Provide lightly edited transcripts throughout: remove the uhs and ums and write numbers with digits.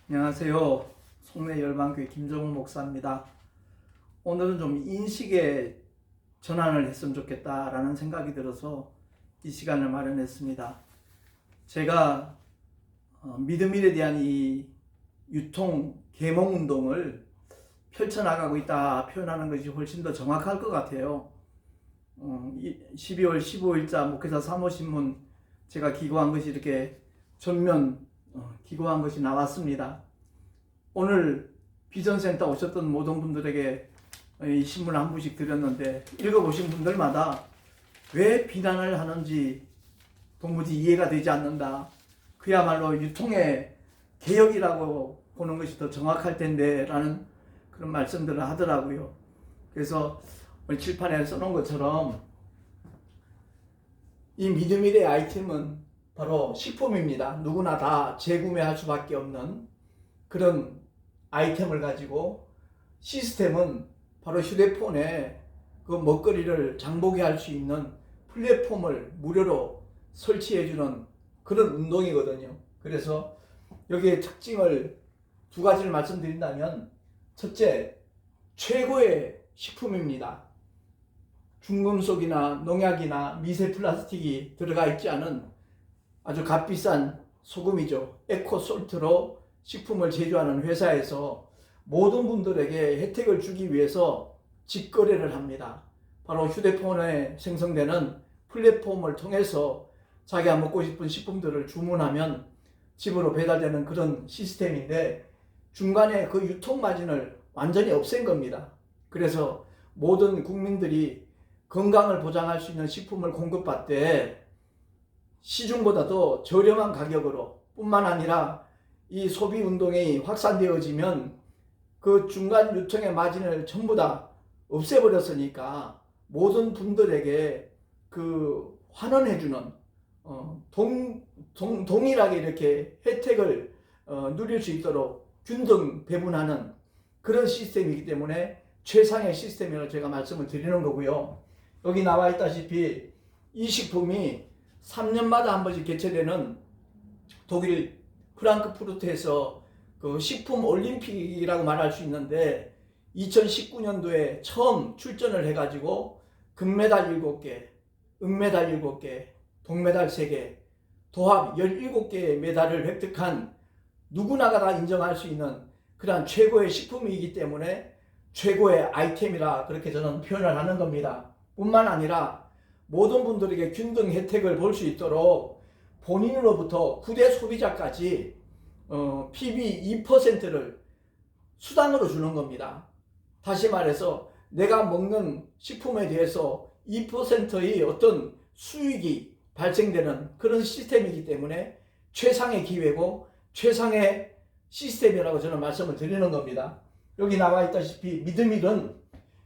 안녕하세요. 송내 열방교회 김정욱 목사입니다. 오늘은 좀 인식의 전환을 했으면 좋겠다라는 생각이 들어서 이 시간을 마련했습니다. 제가 믿음일에 대한 이 유통 계몽 운동을 펼쳐나가고 있다 표현하는 것이 훨씬 더 정확할 것 같아요. 12월 15일자 목회자 사모신문 제가 기고한 것이 이렇게 전면 기고한 것이 나왔습니다. 오늘 비전센터 오셨던 모든 분들에게 이 신문 한 부씩 드렸는데 읽어보신 분들마다 왜 비난을 하는지 도무지 이해가 되지 않는다. 그야말로 유통의 개혁이라고 보는 것이 더 정확할 텐데 라는 그런 말씀들을 하더라고요. 그래서 우리 칠판에 써놓은 것처럼 이 믿음일의 아이템은 바로 식품입니다. 누구나 다 재구매할 수밖에 없는 그런 아이템을 가지고 시스템은 바로 휴대폰에 그 먹거리를 장보게 할 수 있는 플랫폼을 무료로 설치해주는 그런 운동이거든요. 그래서 여기에 특징을 두 가지를 말씀드린다면, 첫째, 최고의 식품입니다. 중금속이나 농약이나 미세 플라스틱이 들어가 있지 않은 아주 값비싼 소금이죠. 에코솔트로 식품을 제조하는 회사에서 모든 분들에게 혜택을 주기 위해서 직거래를 합니다. 바로 휴대폰에 생성되는 플랫폼을 통해서 자기가 먹고 싶은 식품들을 주문하면 집으로 배달되는 그런 시스템인데, 중간에 그 유통 마진을 완전히 없앤 겁니다. 그래서 모든 국민들이 건강을 보장할 수 있는 식품을 공급받되 시중보다도 저렴한 가격으로, 뿐만 아니라 이 소비 운동이 확산되어지면 그 중간 유통의 마진을 전부 다 없애버렸으니까 모든 분들에게 그 환원해주는 동일하게 이렇게 혜택을 누릴 수 있도록 균등 배분하는 그런 시스템이기 때문에 최상의 시스템이라고 제가 말씀을 드리는 거고요. 여기 나와 있다시피 이 식품이 3년마다 한 번씩 개최되는 독일 프랑크푸르트에서 그 식품 올림픽이라고 말할 수 있는데, 2019년도에 처음 출전을 해가지고 금메달 7개, 은메달 7개, 동메달 3개, 도합 17개의 메달을 획득한 누구나가 다 인정할 수 있는 그러한 최고의 식품이기 때문에 최고의 아이템이라 그렇게 저는 표현을 하는 겁니다. 뿐만 아니라 모든 분들에게 균등 혜택을 볼 수 있도록 본인으로부터 구대 소비자까지 PB 2%를 수당으로 주는 겁니다. 다시 말해서 내가 먹는 식품에 대해서 2%의 어떤 수익이 발생되는 그런 시스템이기 때문에 최상의 기회고 최상의 시스템이라고 저는 말씀을 드리는 겁니다. 여기 나와 있다시피 믿음일은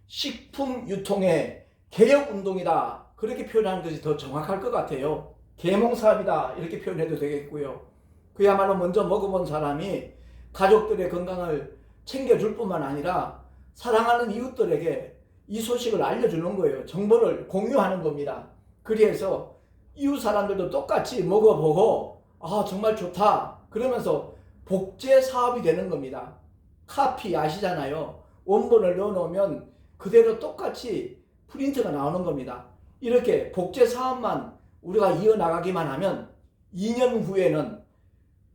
식품 유통의 개혁 운동이다, 그렇게 표현하는 것이 더 정확할 것 같아요. 계몽 사업이다, 이렇게 표현해도 되겠고요. 그야말로 먼저 먹어본 사람이 가족들의 건강을 챙겨줄 뿐만 아니라 사랑하는 이웃들에게 이 소식을 알려주는 거예요. 정보를 공유하는 겁니다. 그래서 이웃 사람들도 똑같이 먹어보고 정말 좋다 그러면서 복제 사업이 되는 겁니다. 카피 아시잖아요. 원본을 넣어놓으면 그대로 똑같이 프린트가 나오는 겁니다. 이렇게 복제 사업만 우리가 이어나가기만 하면 2년 후에는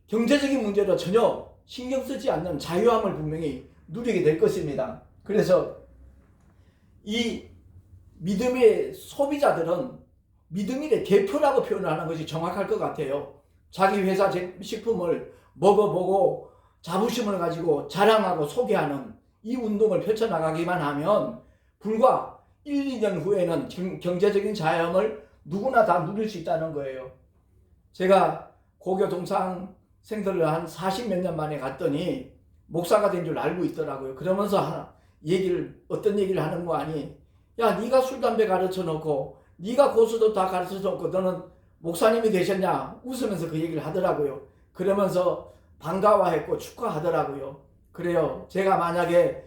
경제적인 문제도 전혀 신경 쓰지 않는 자유함을 분명히 누리게 될 것입니다. 그래서 이 믿음의 소비자들은 믿음일의 대표라고 표현하는 것이 정확할 것 같아요. 자기 회사 식품을 먹어보고 자부심을 가지고 자랑하고 소개하는 이 운동을 펼쳐나가기만 하면 불과 1, 2년 후에는 경제적인 자유함을 누구나 다 누릴 수 있다는 거예요. 제가 고교 동창생들을 한 40몇 년 만에 갔더니 목사가 된 줄 알고 있더라고요. 그러면서 어떤 얘기를 하는 거 아니, 야, 네가 술 담배 가르쳐 놓고 네가 고수도 다 가르쳐 놓고 너는 목사님이 되셨냐, 웃으면서 그 얘기를 하더라고요. 그러면서 반가워했고 축하하더라고요. 그래요. 제가 만약에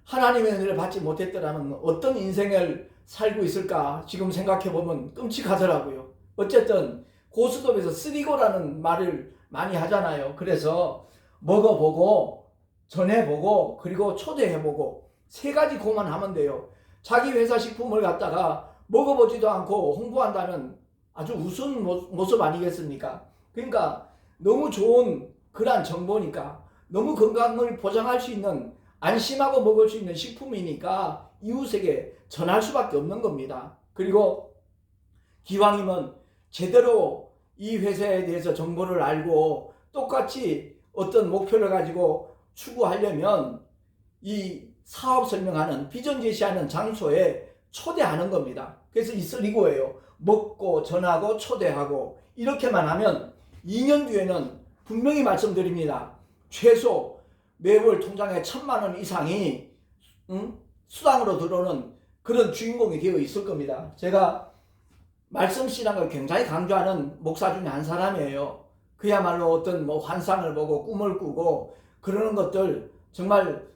하나님의 은혜를 받지 못했더라면 어떤 인생을 살고 있을까 지금 생각해보면 끔찍하더라고요. 어쨌든 고스톱에서 쓰리고라는 말을 많이 하잖아요. 그래서 먹어보고 전해보고 그리고 초대해보고 세 가지 고만 하면 돼요. 자기 회사 식품을 갖다가 먹어보지도 않고 홍보한다는 아주 우스운 모습 아니겠습니까? 그러니까 너무 좋은 그러한 정보니까, 너무 건강을 보장할 수 있는, 안심하고 먹을 수 있는 식품이니까 이웃에게 전할 수밖에 없는 겁니다. 그리고 기왕이면 제대로 이 회사에 대해서 정보를 알고 똑같이 어떤 목표를 가지고 추구하려면 이 사업 설명하는, 비전 제시하는 장소에 초대하는 겁니다. 그래서 이슬리고예요. 먹고 전하고 초대하고 이렇게만 하면 2년 뒤에는 분명히 말씀드립니다. 최소 매월 통장에 1,000만 원 이상이 수당으로 들어오는 그런 주인공이 되어 있을 겁니다. 제가 말씀신앙을 굉장히 강조하는 목사 중에 한 사람이에요. 그야말로 어떤 환상을 보고 꿈을 꾸고 그러는 것들, 정말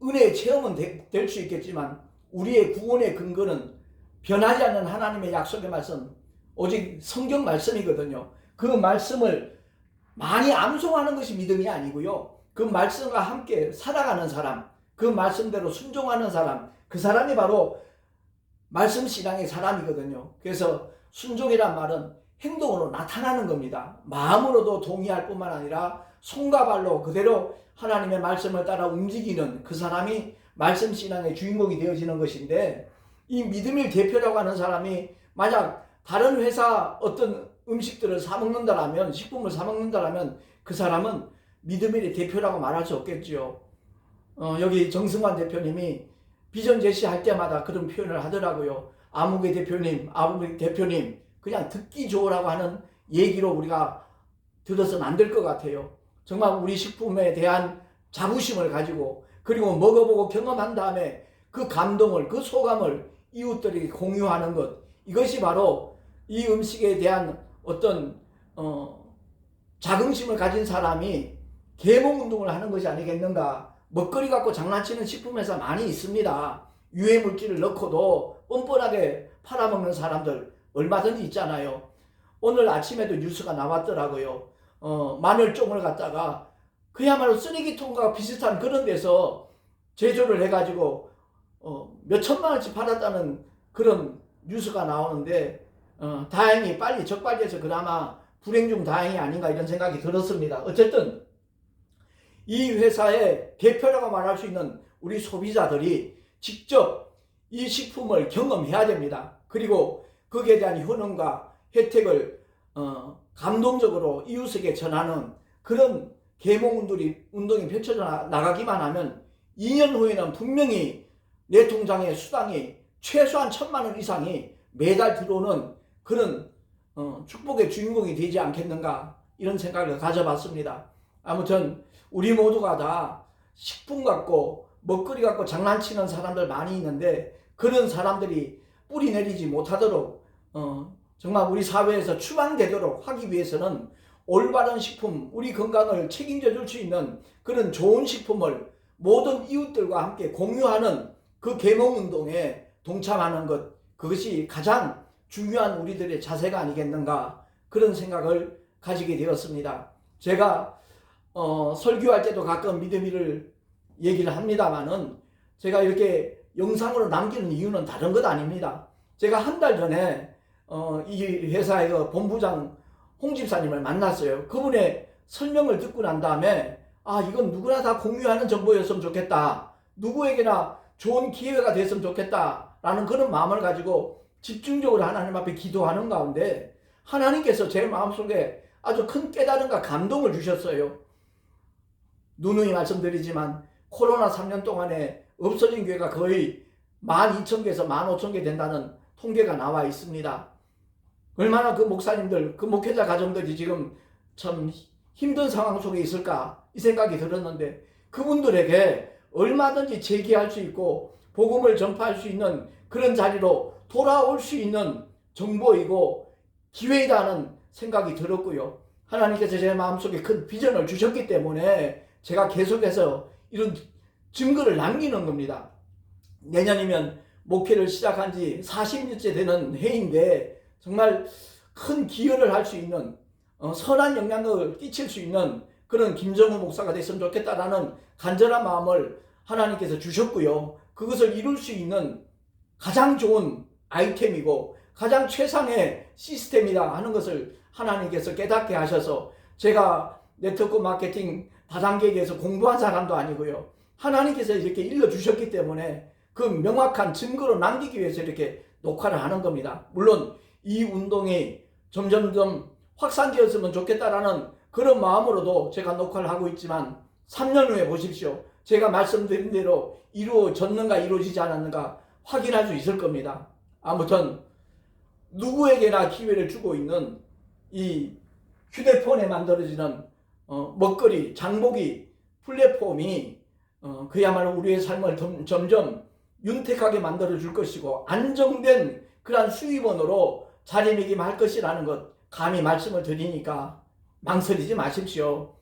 은혜의 체험은 될 수 있겠지만 우리의 구원의 근거는 변하지 않는 하나님의 약속의 말씀, 오직 성경 말씀이거든요. 그 말씀을 많이 암송하는 것이 믿음이 아니고요. 그 말씀과 함께 살아가는 사람, 그 말씀대로 순종하는 사람, 그 사람이 바로 말씀 신앙의 사람이거든요. 그래서 순종이란 말은 행동으로 나타나는 겁니다. 마음으로도 동의할 뿐만 아니라 손과 발로 그대로 하나님의 말씀을 따라 움직이는 그 사람이 말씀 신앙의 주인공이 되어지는 것인데, 이 믿음의 대표라고 하는 사람이 만약 다른 회사 어떤 음식들을 사 먹는다라면, 식품을 사 먹는다라면 그 사람은 믿음의 대표라고 말할 수 없겠죠. 여기 정승환 대표님이 비전 제시할 때마다 그런 표현을 하더라고요. 아무개 대표님, 아무개 대표님, 그냥 듣기 좋으라고 하는 얘기로 우리가 들어서는 안 될 것 같아요. 정말 우리 식품에 대한 자부심을 가지고, 그리고 먹어보고 경험한 다음에 그 감동을, 그 소감을 이웃들이 공유하는 것, 이것이 바로 이 음식에 대한 어떤 자긍심을 가진 사람이 계몽운동을 하는 것이 아니겠는가. 먹거리 갖고 장난치는 식품회사 많이 있습니다. 유해물질을 넣고도 뻔뻔하게 팔아먹는 사람들 얼마든지 있잖아요. 오늘 아침에도 뉴스가 나왔더라고요. 마늘종을 갖다가 그야말로 쓰레기통과 비슷한 그런 데서 제조를 해가지고 몇 천만 원씩 팔았다는 그런 뉴스가 나오는데, 다행히 빨리 적발돼서 그나마 불행 중 다행이 아닌가 이런 생각이 들었습니다. 어쨌든 이 회사의 대표라고 말할 수 있는 우리 소비자들이 직접 이 식품을 경험해야 됩니다. 그리고 거기에 대한 효능과 혜택을 감동적으로 이웃에게 전하는 그런 계몽운동이 펼쳐져 나가기만 하면 2년 후에는 분명히 내 통장에 수당이 최소한 1,000만 원 이상이 매달 들어오는 그런 축복의 주인공이 되지 않겠는가, 이런 생각을 가져봤습니다. 아무튼 우리 모두가 다 식품 갖고 먹거리 갖고 장난치는 사람들 많이 있는데, 그런 사람들이 뿌리 내리지 못하도록 정말 우리 사회에서 추방되도록 하기 위해서는 올바른 식품, 우리 건강을 책임져 줄 수 있는 그런 좋은 식품을 모든 이웃들과 함께 공유하는 그 계몽운동에 동참하는 것, 그것이 가장 중요한 우리들의 자세가 아니겠는가, 그런 생각을 가지게 되었습니다. 제가 설교할 때도 가끔 믿음이를 얘기를 합니다만은, 제가 이렇게 영상으로 남기는 이유는 다른 것 아닙니다. 제가 한 달 전에 이 회사의 본부장 홍 집사님을 만났어요. 그분의 설명을 듣고 난 다음에, 이건 누구나 다 공유하는 정보였으면 좋겠다, 누구에게나 좋은 기회가 됐으면 좋겠다 라는 그런 마음을 가지고 집중적으로 하나님 앞에 기도하는 가운데, 하나님께서 제 마음속에 아주 큰 깨달음과 감동을 주셨어요. 누누이 말씀드리지만 코로나 3년 동안에 없어진 교회가 거의 12,000개에서 15,000개 된다는 통계가 나와 있습니다. 얼마나 그 목사님들, 그 목회자 가정들이 지금 참 힘든 상황 속에 있을까, 이 생각이 들었는데, 그분들에게 얼마든지 제기할 수 있고 복음을 전파할 수 있는 그런 자리로 돌아올 수 있는 정보이고 기회이라는 생각이 들었고요. 하나님께서 제 마음속에 큰 비전을 주셨기 때문에 제가 계속해서 이런 증거를 남기는 겁니다. 내년이면 목회를 시작한 지 40년째 되는 해인데, 정말 큰 기여를 할 수 있는, 선한 영향력을 끼칠 수 있는 그런 김정우 목사가 됐으면 좋겠다라는 간절한 마음을 하나님께서 주셨고요. 그것을 이룰 수 있는 가장 좋은 아이템이고 가장 최상의 시스템이다 하는 것을 하나님께서 깨닫게 하셔서, 제가 네트워크 마케팅 다단계에서 공부한 사람도 아니고요. 하나님께서 이렇게 일러주셨기 때문에 그 명확한 증거로 남기기 위해서 이렇게 녹화를 하는 겁니다. 물론 이 운동이 점점점 확산되었으면 좋겠다라는 그런 마음으로도 제가 녹화를 하고 있지만 3년 후에 보십시오. 제가 말씀드린 대로 이루어졌는가 이루어지지 않았는가 확인할 수 있을 겁니다. 아무튼 누구에게나 기회를 주고 있는 이 휴대폰에 만들어지는 먹거리, 장보기 플랫폼이 그야말로 우리의 삶을 점점 윤택하게 만들어 줄 것이고 안정된 그러한 수입원으로 자리매김할 것이라는 것 감히 말씀을 드리니까 망설이지 마십시오.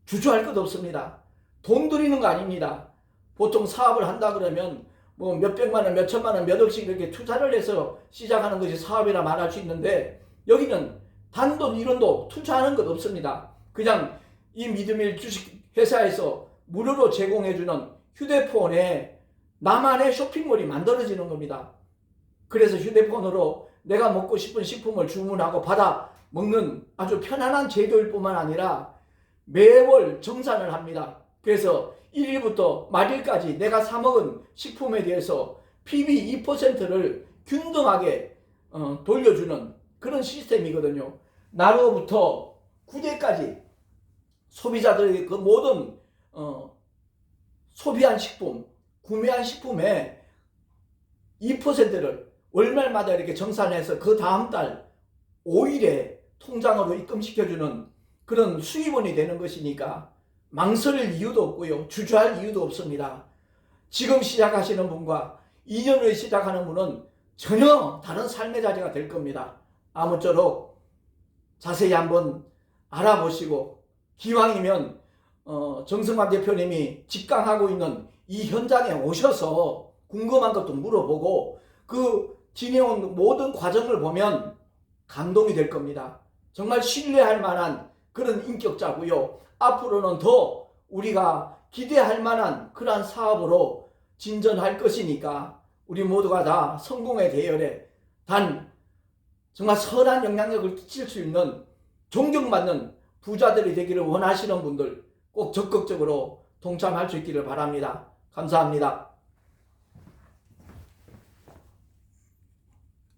주저할 것 없습니다. 돈 들이는 거 아닙니다. 보통 사업을 한다 그러면 뭐 몇백만 원, 몇천만 원, 몇 억씩 이렇게 투자를 해서 시작하는 것이 사업이라 말할 수 있는데, 여기는 단돈 1원도 투자하는 것 없습니다. 그냥 이 믿음의 주식 회사에서 무료로 제공해주는 휴대폰에 나만의 쇼핑몰이 만들어지는 겁니다. 그래서 휴대폰으로 내가 먹고 싶은 식품을 주문하고 받아 먹는 아주 편안한 제도일 뿐만 아니라 매월 정산을 합니다. 그래서 1일부터 말일까지 내가 사 먹은 식품에 대해서 PB 2%를 균등하게 돌려주는 그런 시스템이거든요. 나로부터 9대까지 소비자들의 그 모든 소비한 식품, 구매한 식품의 2%를 월말마다 이렇게 정산해서 그 다음 달 5일에 통장으로 입금시켜주는 그런 수입원이 되는 것이니까 망설일 이유도 없고요. 주저할 이유도 없습니다. 지금 시작하시는 분과 2년 후에 시작하는 분은 전혀 다른 삶의 자리가 될 겁니다. 아무쪼록 자세히 한번 알아보시고, 기왕이면 정승환 대표님이 직강하고 있는 이 현장에 오셔서 궁금한 것도 물어보고 그 지내온 모든 과정을 보면 감동이 될 겁니다. 정말 신뢰할 만한 그런 인격자고요. 앞으로는 더 우리가 기대할 만한 그러한 사업으로 진전할 것이니까 우리 모두가 다 성공의 대열에 단 정말 선한 영향력을 끼칠 수 있는 존경받는 부자들이 되기를 원하시는 분들 꼭 적극적으로 동참할 수 있기를 바랍니다. 감사합니다.